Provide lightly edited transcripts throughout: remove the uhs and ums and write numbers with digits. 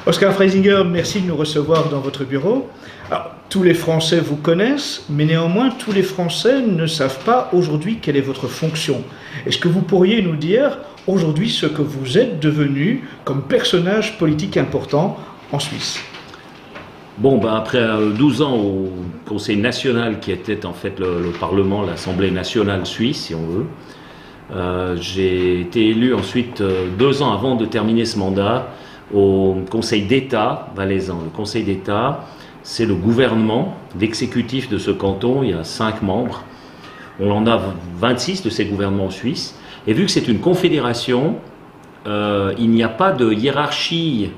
Oscar Freisinger, merci de nous recevoir dans votre bureau. Alors, tous les Français vous connaissent, mais néanmoins, tous les Français ne savent pas aujourd'hui quelle est votre fonction. Est-ce que vous pourriez nous dire aujourd'hui ce que vous êtes devenu comme personnage politique important en Suisse? Bon, ben après 12 ans au Conseil national, qui était en fait le Parlement, l'Assemblée nationale suisse, si on veut, j'ai été élu ensuite 2 ans avant de terminer ce mandat au Conseil d'État valaisan. Le Conseil d'État, c'est le gouvernement, l'exécutif de ce canton. Il y a 5 membres. On en a 26 de ces gouvernements suisses. Et vu que c'est une confédération, il n'y a pas de hiérarchie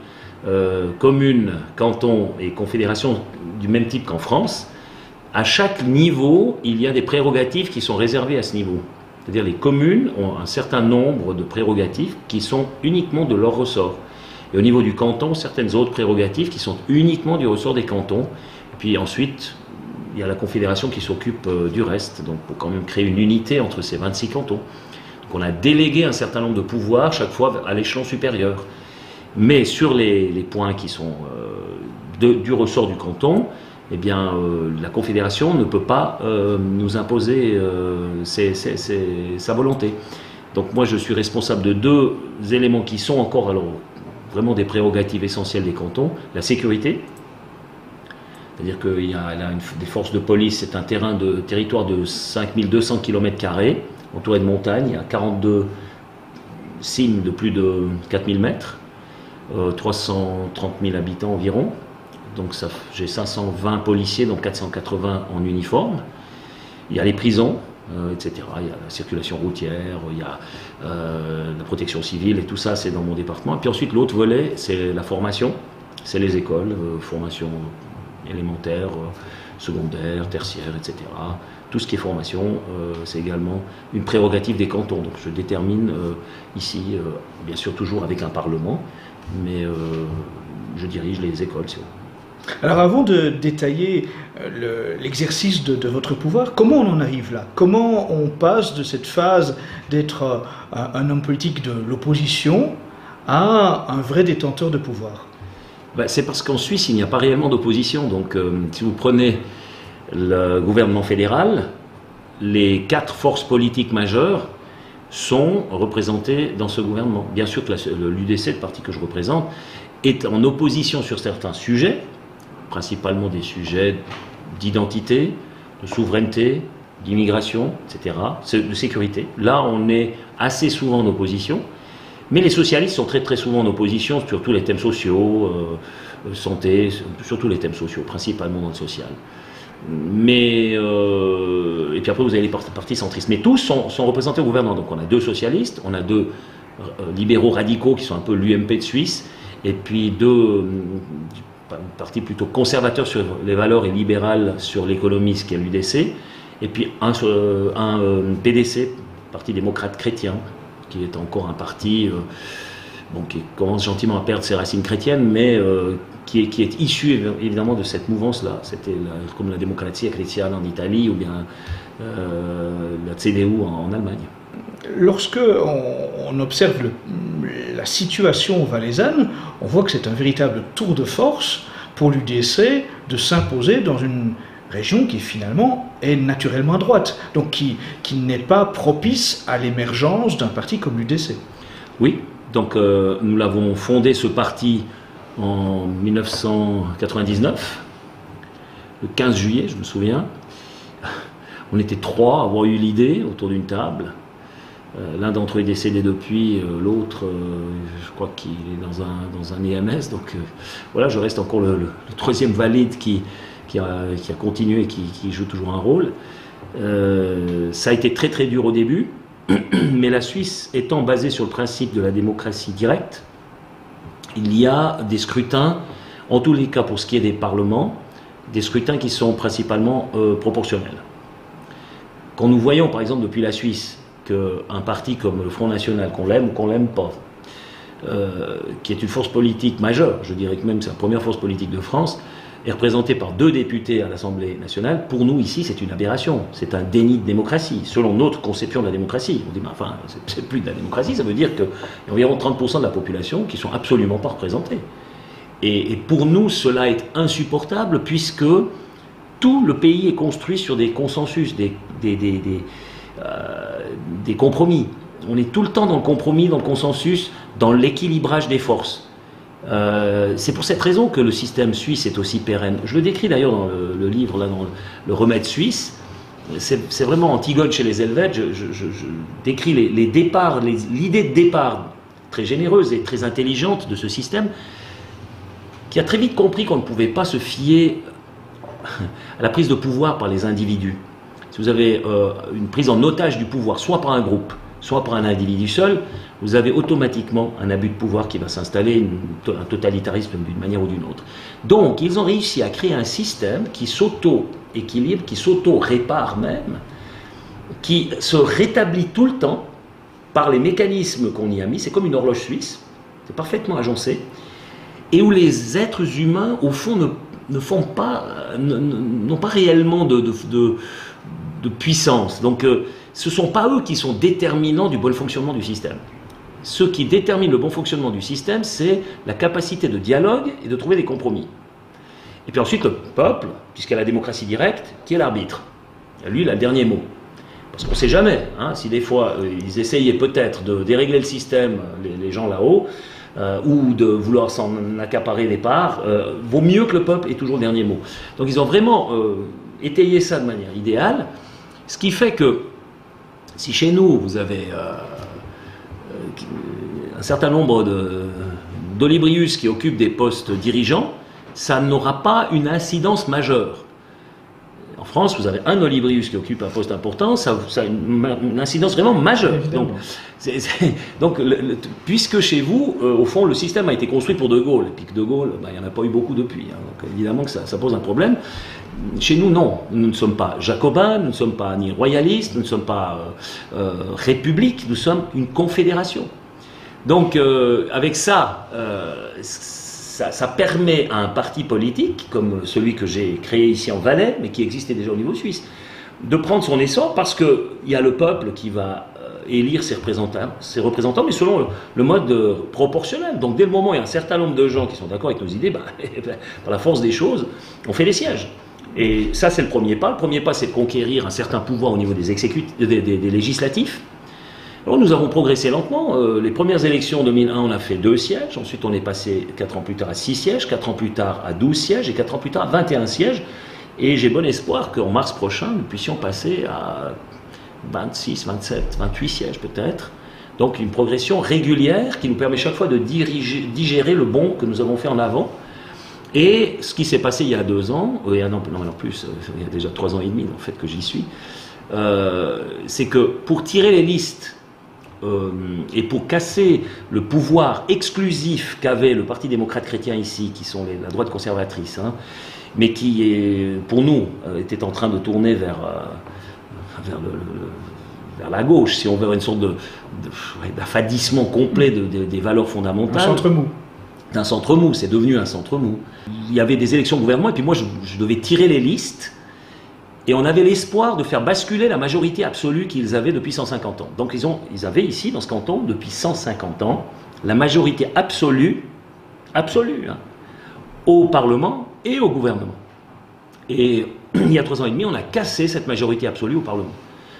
commune, canton et confédération du même type qu'en France. À chaque niveau, il y a des prérogatives qui sont réservées à ce niveau. C'est-à-dire les communes ont un certain nombre de prérogatives qui sont uniquement de leur ressort. Et au niveau du canton, certaines autres prérogatives qui sont uniquement du ressort des cantons. Et puis ensuite, il y a la confédération qui s'occupe du reste, donc pour quand même créer une unité entre ces 26 cantons. Donc on a délégué un certain nombre de pouvoirs chaque fois à l'échelon supérieur. Mais sur les points qui sont du ressort du canton, eh bien, la confédération ne peut pas nous imposer sa volonté. Donc moi je suis responsable de 2 éléments qui sont encore vraiment des prérogatives essentielles des cantons. La sécurité, c'est-à-dire qu'il y a des forces de police, c'est un territoire de 5200 km², entouré de montagnes. Il y a 42 cimes de plus de 4000 mètres, 330 000 habitants environ. Donc j'ai 520 policiers, donc 480 en uniforme. Il y a les prisons, etc. Il y a la circulation routière, il y a la protection civile, et tout ça c'est dans mon département. Et puis ensuite l'autre volet, c'est la formation, c'est les écoles, formation élémentaire, secondaire, tertiaire, etc. Tout ce qui est formation, c'est également une prérogative des cantons. Donc je détermine ici, bien sûr toujours avec un parlement, mais je dirige les écoles. Si on... Alors avant de détailler l'exercice de votre pouvoir, comment on en arrive là? Comment on passe de cette phase d'être un homme politique de l'opposition à un vrai détenteur de pouvoir? C'est parce qu'en Suisse, il n'y a pas réellement d'opposition. Donc si vous prenez le gouvernement fédéral, les 4 forces politiques majeures sont représentées dans ce gouvernement. Bien sûr que l'UDC, le parti que je représente, est en opposition sur certains sujets, principalement des sujets d'identité, de souveraineté, d'immigration, etc., de sécurité. Là, on est assez souvent en opposition, mais les socialistes sont très très souvent en opposition sur tous les thèmes sociaux, santé, surtout les thèmes sociaux, principalement dans le social. Mais, et puis après vous avez les partis centristes, mais tous sont représentés au gouvernement. Donc on a 2 socialistes, on a 2 libéraux radicaux qui sont un peu l'UMP de Suisse, et puis 2 partis plutôt conservateurs sur les valeurs et libérales sur l'économie, ce qui est l'UDC, et puis un PDC, Parti démocrate chrétien, qui est encore un parti qui commence gentiment à perdre ses racines chrétiennes, mais qui est issu évidemment de cette mouvance-là. C'était comme la démocratie chrétienne en Italie ou bien la CDU en Allemagne. Lorsque on observe la situation valaisanne, on voit que c'est un véritable tour de force pour l'UDC de s'imposer dans une région qui finalement est naturellement à droite, donc qui n'est pas propice à l'émergence d'un parti comme l'UDC. Oui, donc nous l'avons fondé ce parti en 1999, le 15 juillet, je me souviens. On était 3 à avoir eu l'idée autour d'une table. L'un d'entre eux est décédé depuis, l'autre, je crois qu'il est dans un EMS. Donc voilà, je reste encore le 3e valide qui a continué et qui joue toujours un rôle. Ça a été très très dur au début, mais la Suisse étant basée sur le principe de la démocratie directe, il y a des scrutins, en tous les cas pour ce qui est des parlements, des scrutins qui sont principalement proportionnels. Quand nous voyons par exemple depuis la Suisse qu'un parti comme le Front National, qu'on l'aime ou qu'on l'aime pas, qui est une force politique majeure, je dirais que même c'est la première force politique de France, est représenté par 2 députés à l'Assemblée nationale, pour nous ici c'est une aberration, c'est un déni de démocratie, selon notre conception de la démocratie. On dit, enfin, c'est plus de la démocratie, ça veut dire qu'il y a environ 30% de la population qui ne sont absolument pas représentés. Et pour nous, cela est insupportable puisque tout le pays est construit sur des consensus, des compromis. On est tout le temps dans le compromis, dans le consensus, dans l'équilibrage des forces. C'est pour cette raison que le système suisse est aussi pérenne. Je le décris d'ailleurs dans le livre, là, dans le remède suisse. C'est vraiment Antigone chez les Helvètes. Je décris les départs, l'idée de départ très généreuse et très intelligente de ce système, qui a très vite compris qu'on ne pouvait pas se fier à la prise de pouvoir par les individus. Si vous avez une prise en otage du pouvoir, soit par un groupe, soit par un individu seul, vous avez automatiquement un abus de pouvoir qui va s'installer, un totalitarisme d'une manière ou d'une autre. Donc, ils ont réussi à créer un système qui s'auto-équilibre, qui s'auto-répare même, qui se rétablit tout le temps par les mécanismes qu'on y a mis. C'est comme une horloge suisse, c'est parfaitement agencé, et où les êtres humains, au fond, n'ont pas réellement de puissance. Donc, ce ne sont pas eux qui sont déterminants du bon fonctionnement du système. Ce qui détermine le bon fonctionnement du système, c'est la capacité de dialogue et de trouver des compromis. Et puis ensuite, le peuple, puisqu'il y a la démocratie directe, qui est l'arbitre. Lui, il a le dernier mot. Parce qu'on ne sait jamais, hein, si des fois ils essayaient peut-être de dérégler le système, les gens là-haut, ou de vouloir s'en accaparer des parts, vaut mieux que le peuple ait toujours le dernier mot. Donc ils ont vraiment étayé ça de manière idéale, ce qui fait que si chez nous vous avez un certain nombre d'olibrius qui occupent des postes dirigeants, ça n'aura pas une incidence majeure. En France, vous avez un olibrius qui occupe un poste important, ça a une incidence vraiment majeure. Donc, puisque chez vous, au fond, le système a été construit pour De Gaulle, et puis que De Gaulle, il n'y en a pas eu beaucoup depuis. Hein, donc évidemment que ça pose un problème. Chez nous, non. Nous ne sommes pas jacobins, nous ne sommes pas ni royalistes, nous ne sommes pas république, nous sommes une confédération. Donc, avec ça, ça permet à un parti politique, comme celui que j'ai créé ici en Valais, mais qui existait déjà au niveau suisse, de prendre son essor parce qu'il y a le peuple qui va élire ses représentants, mais selon le mode proportionnel. Donc dès le moment où il y a un certain nombre de gens qui sont d'accord avec nos idées, par la force des choses, on fait des sièges. Et ça, c'est le premier pas. Le premier pas, c'est de conquérir un certain pouvoir au niveau des législatifs. Alors, nous avons progressé lentement. Les premières élections en 2001, on a fait 2 sièges. Ensuite, on est passé 4 ans plus tard à 6 sièges, 4 ans plus tard à 12 sièges et 4 ans plus tard à 21 sièges. Et j'ai bon espoir qu'en mars prochain, nous puissions passer à 26, 27, 28 sièges peut-être. Donc une progression régulière qui nous permet chaque fois de digérer le bond que nous avons fait en avant. Et ce qui s'est passé il y a 2 ans, et non plus, il y a déjà 3 ans et demi en fait que j'y suis, c'est que pour tirer les listes et pour casser le pouvoir exclusif qu'avait le Parti démocrate chrétien ici, qui sont la droite conservatrice, hein, mais qui, pour nous, était en train de tourner vers la gauche, si on veut, une sorte d'affadissement complet des valeurs fondamentales. Un centre mou. D'un centre mou, c'est devenu un centre mou. Il y avait des élections au gouvernement, et puis moi, je devais tirer les listes, et on avait l'espoir de faire basculer la majorité absolue qu'ils avaient depuis 150 ans. Donc ils avaient ici, dans ce canton, depuis 150 ans, la majorité absolue, hein, au Parlement et au gouvernement. Et il y a 3 ans et demi, on a cassé cette majorité absolue au Parlement.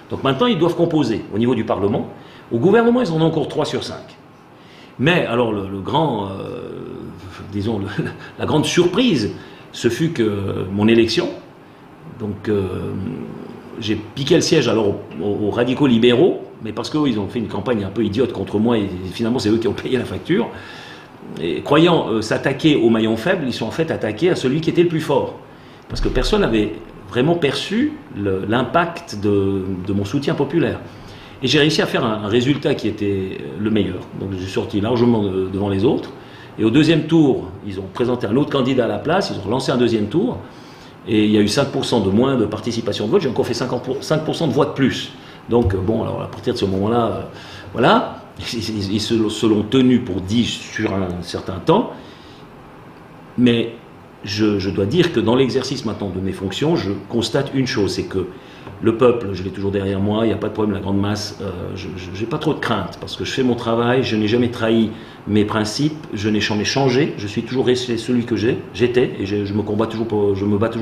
Donc maintenant, ils doivent composer au niveau du Parlement. Au gouvernement, ils en ont encore 3 sur 5. Mais alors, la grande surprise, ce fut que mon élection, donc j'ai piqué le siège alors aux radicaux libéraux, mais parce qu'eux, ils ont fait une campagne un peu idiote contre moi, et finalement, c'est eux qui ont payé la facture. Et croyant s'attaquer au maillon faible, ils sont en fait attaqués à celui qui était le plus fort. Parce que personne n'avait vraiment perçu l'impact de mon soutien populaire. Et j'ai réussi à faire un résultat qui était le meilleur. Donc j'ai sorti largement devant les autres. Et au 2e tour, ils ont présenté un autre candidat à la place, ils ont lancé un 2e tour. Et il y a eu 5% de moins de participation de vote, j'ai encore fait 5% de voix de plus. Donc bon, alors à partir de ce moment-là, voilà. Ils se l'ont tenu pour 10 sur un certain temps, mais je dois dire que dans l'exercice maintenant de mes fonctions, je constate une chose, c'est que le peuple, je l'ai toujours derrière moi, il n'y a pas de problème, la grande masse, je n'ai pas trop de crainte, parce que je fais mon travail, je n'ai jamais trahi mes principes, je n'ai jamais changé, je suis toujours resté celui que j'étais, et je me bats toujours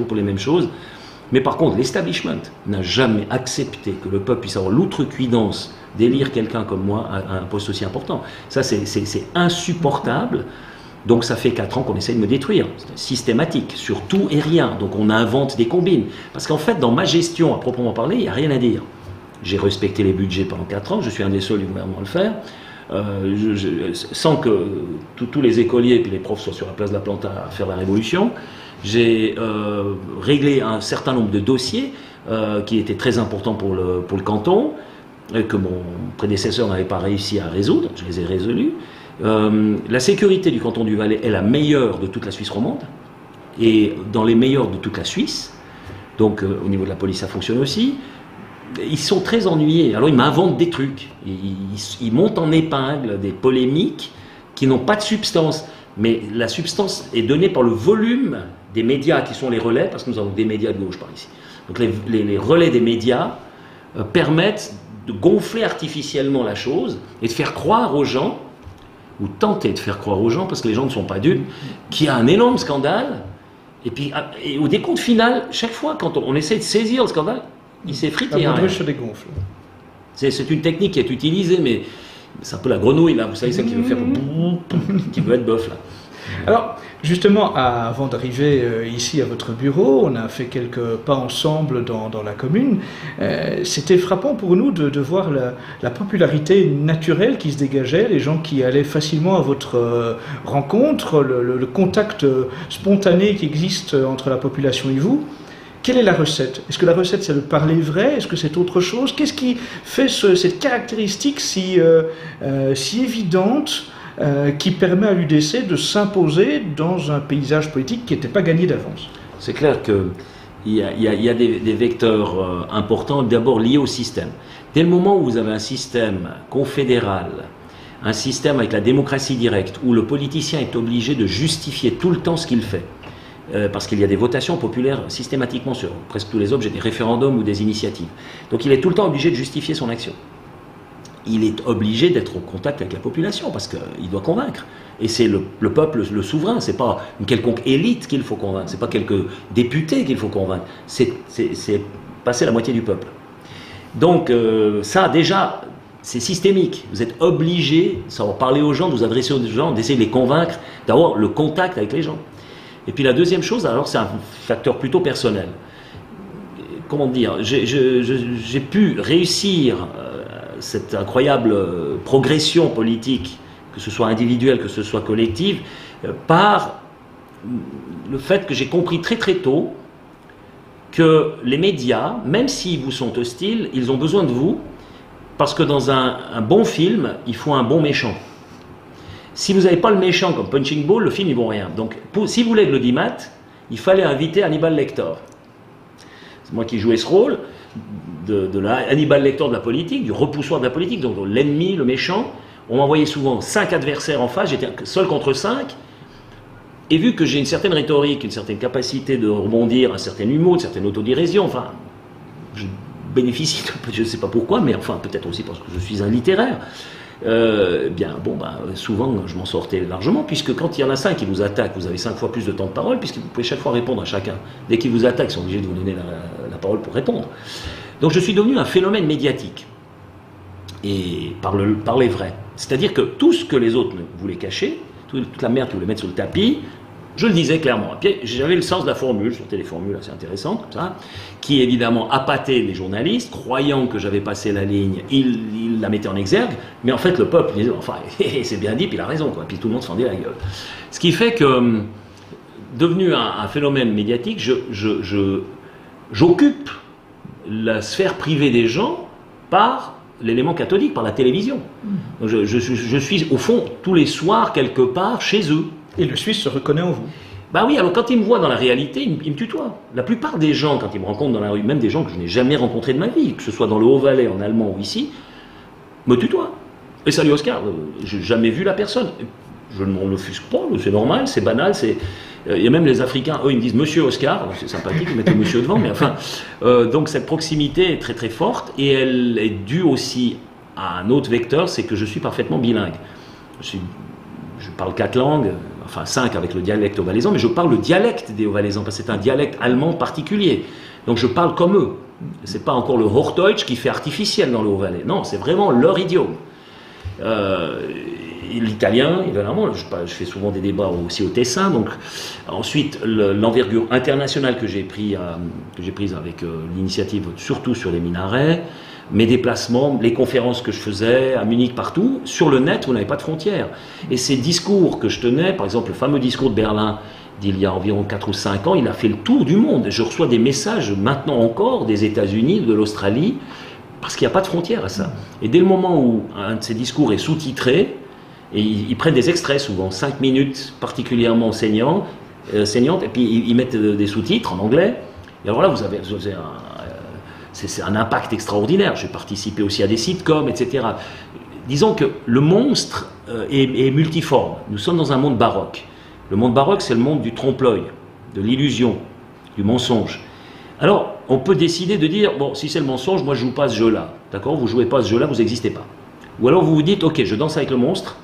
pour les mêmes choses. Mais par contre, l'establishment n'a jamais accepté que le peuple puisse avoir l'outrecuidance d'élire quelqu'un comme moi à un poste aussi important. Ça, c'est insupportable. Donc ça fait 4 ans qu'on essaie de me détruire, c'est systématique, sur tout et rien. Donc on invente des combines. Parce qu'en fait, dans ma gestion, à proprement parler, il n'y a rien à dire. J'ai respecté les budgets pendant 4 ans, je suis un des seuls du gouvernement à le faire. Sans que tous les écoliers et puis les profs soient sur la place de la Planta à faire la révolution, j'ai réglé un certain nombre de dossiers qui étaient très importants pour le canton, que mon prédécesseur n'avait pas réussi à résoudre, je les ai résolus. La sécurité du canton du Valais est la meilleure de toute la Suisse romande, et dans les meilleures de toute la Suisse, donc au niveau de la police ça fonctionne aussi. Ils sont très ennuyés, alors ils m'inventent des trucs, ils montent en épingle des polémiques qui n'ont pas de substance, mais la substance est donnée par le volume des médias qui sont les relais, parce que nous avons des médias de gauche par ici. Donc les relais des médias permettent de gonfler artificiellement la chose et de faire croire aux gens, ou tenter de faire croire aux gens, parce que les gens ne sont pas dupes, qu'il y a un énorme scandale, et au décompte final, chaque fois quand on essaie de saisir le scandale, il s'effrite et la se dégonfle. C'est une technique qui est utilisée, mais c'est un peu la grenouille, là, vous savez, c'est qui veut faire qui veut être bœuf, là. Alors, justement, avant d'arriver ici à votre bureau, on a fait quelques pas ensemble dans la commune. C'était frappant pour nous de voir la popularité naturelle qui se dégageait, les gens qui allaient facilement à votre rencontre, le contact spontané qui existe entre la population et vous. Quelle est la recette? Est-ce que la recette, c'est le parler vrai? Est-ce que c'est autre chose? Qu'est-ce qui fait cette caractéristique si évidente qui permet à l'UDC de s'imposer dans un paysage politique qui n'était pas gagné d'avance? C'est clair qu'il y a des vecteurs importants, d'abord liés au système. Dès le moment où vous avez un système confédéral, un système avec la démocratie directe, où le politicien est obligé de justifier tout le temps ce qu'il fait, parce qu'il y a des votations populaires systématiquement sur presque tous les objets, des référendums ou des initiatives. Donc il est tout le temps obligé de justifier son action. Il est obligé d'être au contact avec la population, parce qu'il doit convaincre. Et c'est le peuple, le souverain, c'est pas une quelconque élite qu'il faut convaincre, c'est pas quelques députés qu'il faut convaincre, c'est passer la moitié du peuple. Donc ça déjà, c'est systémique. Vous êtes obligé, sans parler aux gens, de vous adresser aux gens, d'essayer de les convaincre, d'avoir le contact avec les gens. Et puis la deuxième chose, alors c'est un facteur plutôt personnel. Comment dire, j'ai pu réussir cette incroyable progression politique, que ce soit individuelle, que ce soit collective, par le fait que j'ai compris très très tôt que les médias, même s'ils vous sont hostiles, ils ont besoin de vous, parce que dans un bon film, il faut un bon méchant. Si vous n'avez pas le méchant comme Punching Ball, le film, il ne vaut rien. Donc, si vous voulez de l'audimat, il fallait inviter Hannibal Lecter. C'est moi qui jouais ce rôle de Hannibal Lecter de la politique, du repoussoir de la politique, donc l'ennemi, le méchant. On m'envoyait souvent 5 adversaires en face, j'étais seul contre 5. Et vu que j'ai une certaine rhétorique, une certaine capacité de rebondir, un certain humour, une certaine autodérision, enfin, je bénéficie, je ne sais pas pourquoi, mais enfin, peut-être aussi parce que je suis un littéraire. Souvent je m'en sortais largement, puisque quand il y en a 5 qui vous attaquent, vous avez 5 fois plus de temps de parole, puisque vous pouvez chaque fois répondre à chacun. Dès qu'ils vous attaquent, ils sont obligés de vous donner la parole pour répondre. Donc je suis devenu un phénomène médiatique, et par les vrais. C'est-à-dire que tout ce que les autres voulaient cacher, toute la merde qu'ils voulaient mettre sur le tapis, je le disais clairement. Et puis j'avais le sens de la formule, je sortais des formules assez intéressantes, comme ça, qui évidemment appâtaient les journalistes, croyant que j'avais passé la ligne, ils la mettaient en exergue, mais en fait le peuple disait, enfin, c'est bien dit, puis il a raison, quoi. Puis tout le monde se fendait la gueule. Ce qui fait que, devenu un phénomène médiatique, j'occupe la sphère privée des gens par l'élément cathodique, par la télévision. Donc je suis au fond tous les soirs quelque part chez eux. Et le Suisse se reconnaît en vous. Bah oui, alors quand ils me voient dans la réalité, ils me tutoient. La plupart des gens, quand ils me rencontrent dans la rue, même des gens que je n'ai jamais rencontrés de ma vie, que ce soit dans le Haut-Valais, en allemand ou ici, me tutoient. Et salut Oscar, j'ai jamais vu la personne. Je ne m'en offusque pas, c'est normal, c'est banal, il y a même les Africains, eux ils me disent Monsieur Oscar, c'est sympathique, ils mettent le monsieur devant, mais enfin, donc cette proximité est très très forte, et elle est due aussi à un autre vecteur, c'est que je suis parfaitement bilingue. Je suis je parle 4 langues, enfin 5 avec le dialecte haut-valaisan, mais je parle le dialecte des Hauts-Valaisans, parce que c'est un dialecte allemand particulier. Donc je parle comme eux. C'est pas encore le Hochdeutsch qui fait artificiel dans le Haut-Valais. Non, c'est vraiment leur idiome. L'italien, évidemment, je fais souvent des débats aussi au Tessin. Donc, ensuite, l'envergure internationale que j'ai prise avec l'initiative, surtout sur les minarets, mes déplacements, les conférences que je faisais à Munich, partout, sur le net, vous n'avez pas de frontières. Et ces discours que je tenais, par exemple, le fameux discours de Berlin d'il y a environ 4 ou 5 ans, il a fait le tour du monde. Je reçois des messages maintenant encore des États-Unis, de l'Australie, parce qu'il n'y a pas de frontières à ça. Et dès le moment où un de ces discours est sous-titré, et ils prennent des extraits souvent, 5 minutes particulièrement saignantes, et puis ils mettent des sous-titres en anglais, et alors là vous avez c'est un impact extraordinaire. J'ai participé aussi à des sitcoms, etc. Disons que le monstre est multiforme. Nous sommes dans un monde baroque. Le monde baroque, c'est le monde du trompe-l'œil, de l'illusion, du mensonge. Alors, on peut décider de dire, bon, si c'est le mensonge, moi je ne joue pas à ce jeu-là. D'accord? Vous ne jouez pas à ce jeu-là, vous n'existez pas. Ou alors vous vous dites, ok, je danse avec le monstre,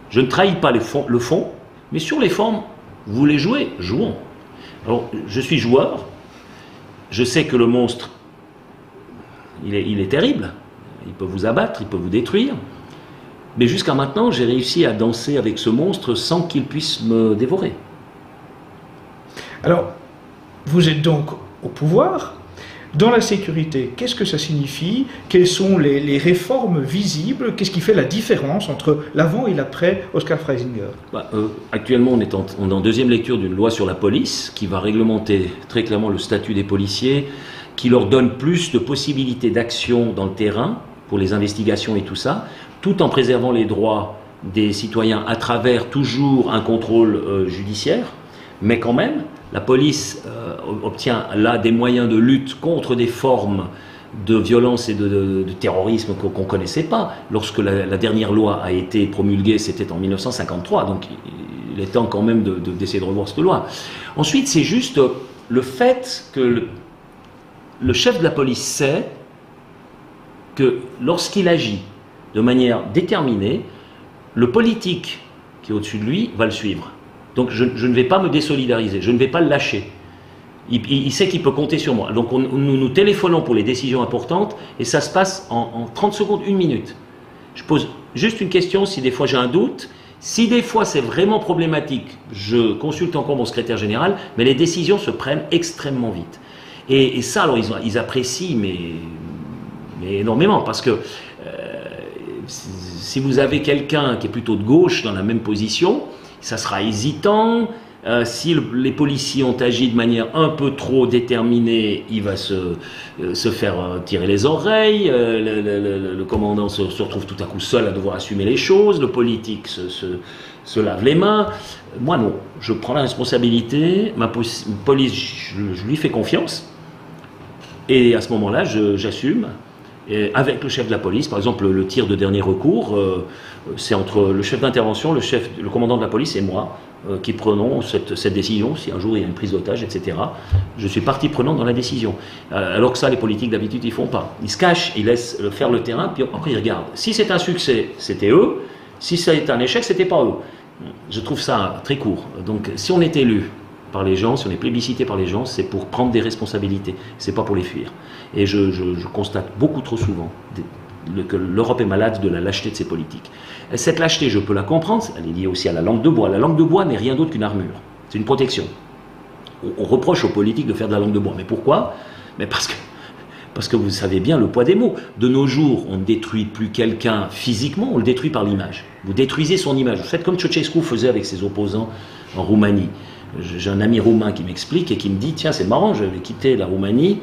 je ne trahis pas le fond, mais sur les formes, vous voulez jouer? Jouons. Alors, je suis joueur, je sais que le monstre, il est terrible, il peut vous abattre, il peut vous détruire, mais jusqu'à maintenant, j'ai réussi à danser avec ce monstre sans qu'il puisse me dévorer. Alors, vous êtes donc au pouvoir. Dans la sécurité, qu'est-ce que ça signifie? Quelles sont les réformes visibles? Qu'est-ce qui fait la différence entre l'avant et l'après Oskar Freisinger? Actuellement, on est en deuxième lecture d'une loi sur la police qui va réglementer très clairement le statut des policiers, qui leur donne plus de possibilités d'action dans le terrain pour les investigations et tout ça, tout en préservant les droits des citoyens à travers toujours un contrôle judiciaire, mais quand même, la police obtient là des moyens de lutte contre des formes de violence et de terrorisme qu'on ne connaissait pas. Lorsque la dernière loi a été promulguée, c'était en 1953, donc il est temps quand même d'essayer de revoir cette loi. Ensuite, c'est juste le fait que le chef de la police sait que lorsqu'il agit de manière déterminée, le politique qui est au-dessus de lui va le suivre. Donc je ne vais pas me désolidariser, je ne vais pas le lâcher. Il sait qu'il peut compter sur moi. Donc nous téléphonons pour les décisions importantes et ça se passe en 30 secondes, 1 minute. Je pose juste une question si des fois j'ai un doute. Si des fois c'est vraiment problématique, je consulte encore mon secrétaire général, mais les décisions se prennent extrêmement vite. Et ça, alors ils apprécient, mais énormément, parce que si vous avez quelqu'un qui est plutôt de gauche dans la même position, ça sera hésitant. Si les policiers ont agi de manière un peu trop déterminée, il va se faire tirer les oreilles. Le commandant se retrouve tout à coup seul à devoir assumer les choses. Le politique se lave les mains. Moi non, je prends la responsabilité. Ma police, je lui fais confiance. Et à ce moment-là, j'assume. Et avec le chef de la police, par exemple, le tir de dernier recours, c'est entre le chef d'intervention, le commandant de la police et moi qui prenons cette décision. Si un jour il y a une prise d'otage, etc., je suis partie prenante dans la décision. Alors que ça, les politiques d'habitude, ils font pas. Ils se cachent, ils laissent faire le terrain, puis après ils regardent. Si c'est un succès, c'était eux. Si c'est un échec, c'était pas eux. Je trouve ça très court. Donc, si on est élu par les gens, si on est plébiscité par les gens, c'est pour prendre des responsabilités, c'est pas pour les fuir. Et je constate beaucoup trop souvent que l'Europe est malade de la lâcheté de ses politiques. Et cette lâcheté, je peux la comprendre, elle est liée aussi à la langue de bois. La langue de bois n'est rien d'autre qu'une armure, c'est une protection. On reproche aux politiques de faire de la langue de bois, mais pourquoi? Mais parce que vous savez bien le poids des mots. De nos jours, on ne détruit plus quelqu'un physiquement, on le détruit par l'image. Vous détruisez son image. Vous faites comme Ceausescu faisait avec ses opposants en Roumanie. J'ai un ami roumain qui m'explique et qui me dit, tiens, c'est marrant, j'avais quitté la Roumanie,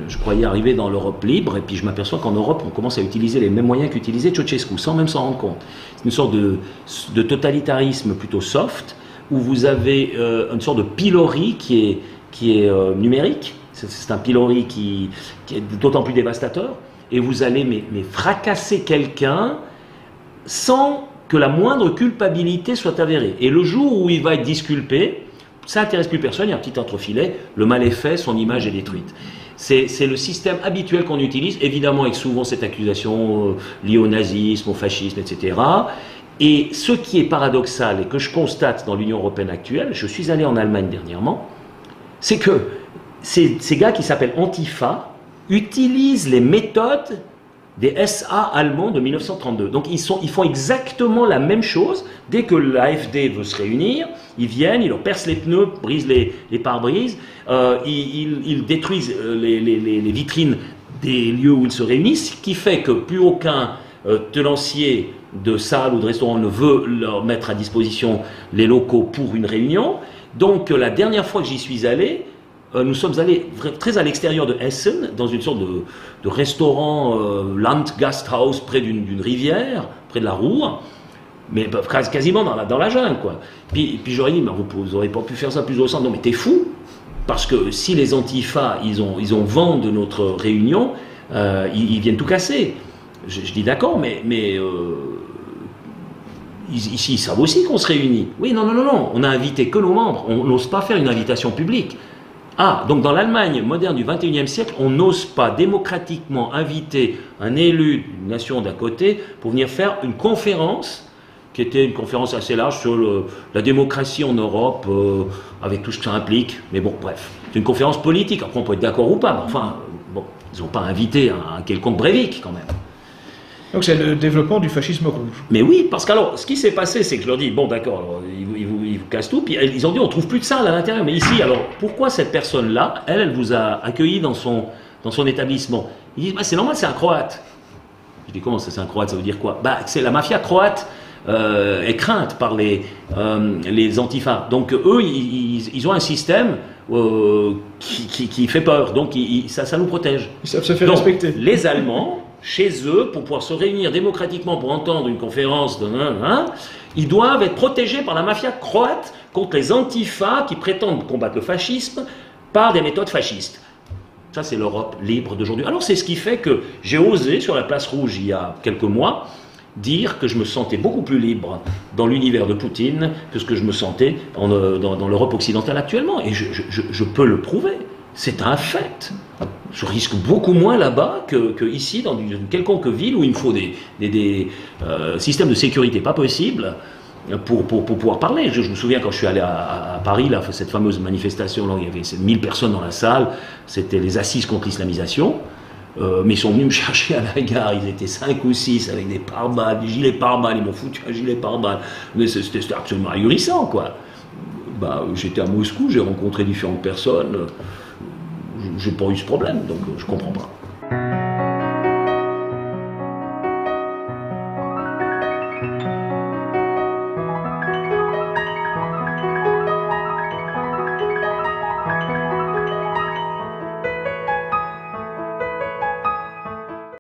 je croyais arriver dans l'Europe libre, et puis je m'aperçois qu'en Europe, on commence à utiliser les mêmes moyens qu'utilisait Ceausescu, sans même s'en rendre compte. C'est une sorte de totalitarisme plutôt soft, où vous avez une sorte de pilori qui est numérique. C'est un pilori qui est d'autant plus dévastateur, et vous allez mais fracasser quelqu'un sans que la moindre culpabilité soit avérée. Et le jour où il va être disculpé, ça n'intéresse plus personne, il y a un petit entrefilet, le mal est fait, son image est détruite. C'est le système habituel qu'on utilise, évidemment avec souvent cette accusation liée au nazisme, au fascisme, etc. Et ce qui est paradoxal et que je constate dans l'Union européenne actuelle, je suis allé en Allemagne dernièrement, c'est que ces gars qui s'appellent Antifa utilisent les méthodes des SA allemands de 1932. Donc ils font exactement la même chose. Dès que l'AfD veut se réunir, ils viennent, ils leur percent les pneus, brisent les pare-brises, ils détruisent les vitrines des lieux où ils se réunissent, ce qui fait que plus aucun tenancier de salle ou de restaurant ne veut leur mettre à disposition les locaux pour une réunion. Donc la dernière fois que j'y suis allé, nous sommes allés très à l'extérieur de Essen, dans une sorte de restaurant Landgasthaus près d'une rivière, près de la Ruhr, mais quasiment dans la jungle, quoi. Puis j'aurais dit, mais vous n'aurez pas pu faire ça plus au centre. Non, mais t'es fou, parce que si les Antifa, ils ont vent de notre réunion, ils viennent tout casser. Je dis d'accord, mais ici, ils savent aussi qu'on se réunit. Oui, non, on a invité que nos membres, on n'ose pas faire une invitation publique. Ah, donc dans l'Allemagne moderne du XXIe siècle, on n'ose pas démocratiquement inviter un élu d'une nation d'à côté pour venir faire une conférence, qui était une conférence assez large sur la démocratie en Europe, avec tout ce que ça implique. Mais bon, bref, c'est une conférence politique. Après, on peut être d'accord ou pas, mais enfin, bon, ils n'ont pas invité un quelconque Breivik, quand même. Donc c'est le développement du fascisme rouge. Mais oui, parce que alors, ce qui s'est passé, c'est que je leur dis, bon d'accord, ils vous cassent tout, puis ils ont dit, on trouve plus de salle à l'intérieur. Mais ici, alors, pourquoi cette personne-là, elle vous a accueilli dans son établissement? Ils disent, bah, c'est normal, c'est un Croate. Je dis, comment ça, c'est un Croate, ça veut dire quoi? Bah, c'est la mafia croate est crainte par les Antifa. Donc eux, ils ont un système qui fait peur, donc ça nous protège. Ça se fait respecter. Les Allemands, chez eux, pour pouvoir se réunir démocratiquement pour entendre une conférence ils doivent être protégés par la mafia croate contre les Antifa qui prétendent combattre le fascisme par des méthodes fascistes. Ça, c'est l'Europe libre d'aujourd'hui. Alors, c'est ce qui fait que j'ai osé, sur la place rouge, il y a quelques mois, dire que je me sentais beaucoup plus libre dans l'univers de Poutine que ce que je me sentais dans l'Europe occidentale actuellement. Et je peux le prouver. C'est un fait. Je risque beaucoup moins là-bas que ici, dans une quelconque ville où il me faut des systèmes de sécurité pas possibles pour pouvoir parler. Je me souviens quand je suis allé à Paris, là, cette fameuse manifestation, là, il y avait 1000 personnes dans la salle, c'était les assises contre l'islamisation. Mais ils sont venus me chercher à la gare, ils étaient 5 ou 6 avec des pare-balles, des gilets pare-balles, ils m'ont foutu un gilet pare-balles. Mais c'était absolument ahurissant, quoi. Bah, j'étais à Moscou, j'ai rencontré différentes personnes, j'ai pas eu ce problème, donc je comprends pas.